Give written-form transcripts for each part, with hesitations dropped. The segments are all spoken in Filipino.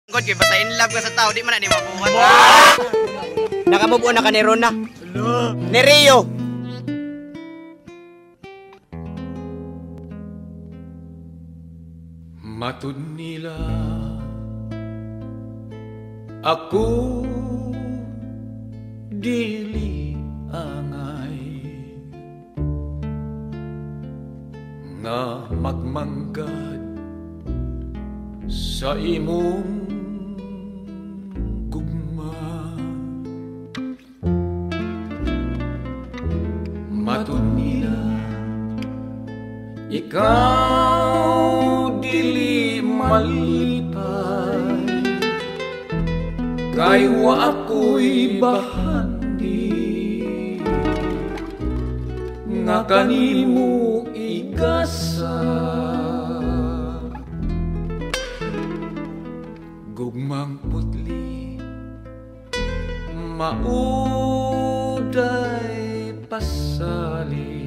God kay basta in love ka sa tao, di man na di mabuhat. Nakamubuo na ka ni Rona. Ni Rio. Matud nila ako dili angay nga magmanggad sa imong gugma. Matud nila ikaw dili malipay kay wa ako'y bahandi nga kanimo igasa. Gugmang putli mauday pasali.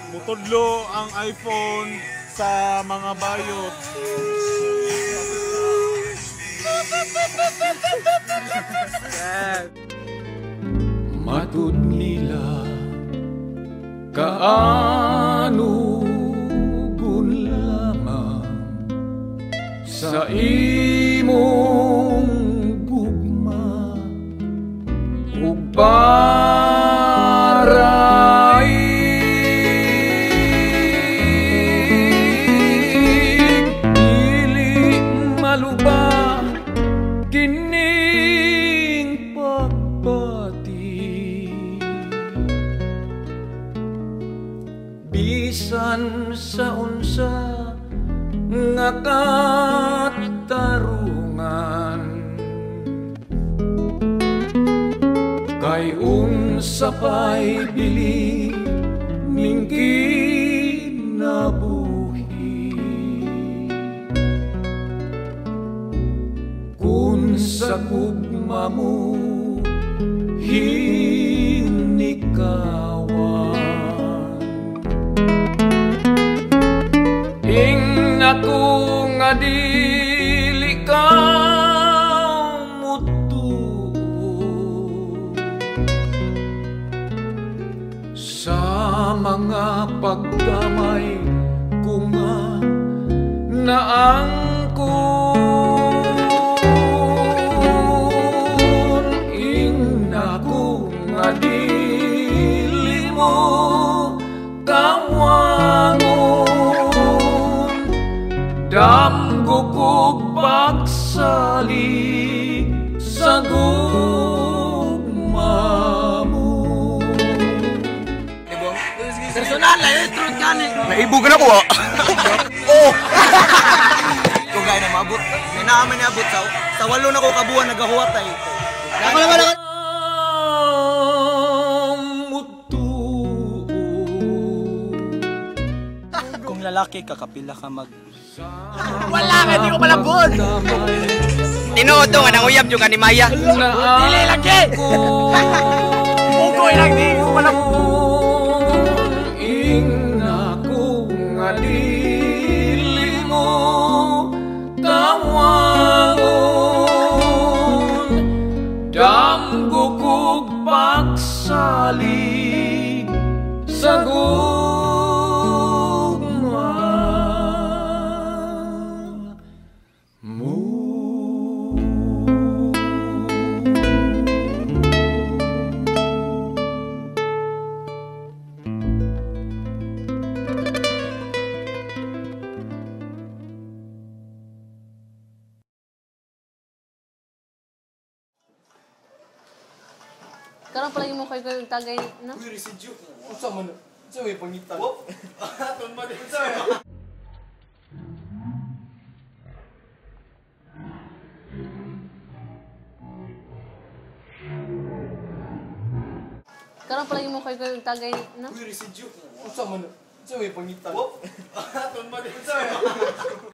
Mutudlo ang iPhone sa mga bayot. Matud nila kaano gun lamang sa imong gugma ug dili maluba kining pagbati bisan sa unsa nga katarungan kay unsa pa'y bili ning kinabuhi kun sa gugma mo hinikawan ing ako nga dili ka mutu sa mga pagdamay ko nga naangkon ing ako nga dili mo kawangon damgo kog pagsali sa gugma mo. Personal na yun, truth gani. Naibugan ako ah. Oh. Kung gaya na maabot, may naaman niya abot sa walo na ko kabuhan nagahuwatay. Kung lalaki ka, kapila ka mag... Wala ka, di ko malabot. Tinuod nga nanguyab yung ni Maya. Dili lagi! Ugoy lang, di ko malabot. Ing ako nga dili mo kawangon damgo kog pagsali sa gugma mo. Karang palagi mo kayo tagay na? Uy, residue. Unsa man? Unsa may pangitan? Aton ba din sa? Karang palagi mo kayo tagay na? Uy, residue. Unsa man? Unsa may pangitan? Aton ba din sa?